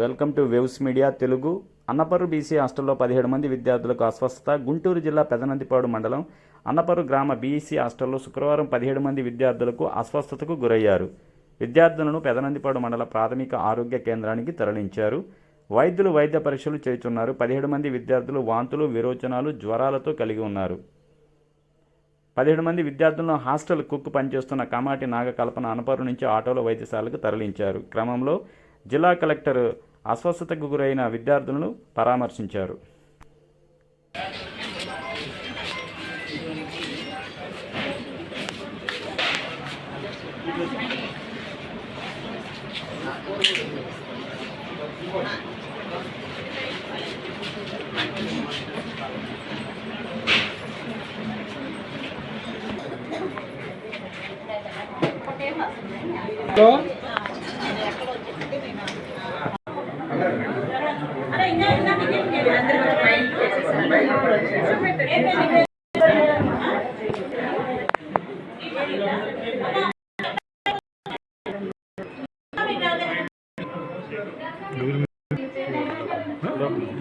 Welcome to waves media Telugu. Annaparru BC హాస్టల్లో 17 మంది విద్యార్థులకు అస్వస్థత. గుంటూరు జిల్లా పెదనందిపాడు మండలం అన్నపర్రు గ్రామ బీసీ హాస్టల్లో శుక్రవారం 17 మంది విద్యార్థులకు అస్వస్థతకు గురయ్యారు. విద్యార్థులను పెదనందిపాడు మండల ప్రాథమిక ఆరోగ్య కేంద్రానికి తరలించారు. వైద్యులు వైద్య పరీక్షలు చేస్తున్నారు. 17 మంది విద్యార్థులు వాంతులు, విరోచనాలు, జ్వరాలతో కలిగి ఉన్నారు. 17 మంది విద్యార్థులను హాస్టల్ కుక్ పనిచేస్తున్న కమాటి నాగకల్పన అన్నపర్రు నుంచి ఆటోలో వైద్యశాలకు తరలించారు. క్రమంలో జిల్లా కలెక్టర్ అస్వస్థతకు గురైన విద్యార్థులను పరామర్శించారు.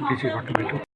టీసీ పట్టు పెట్టు.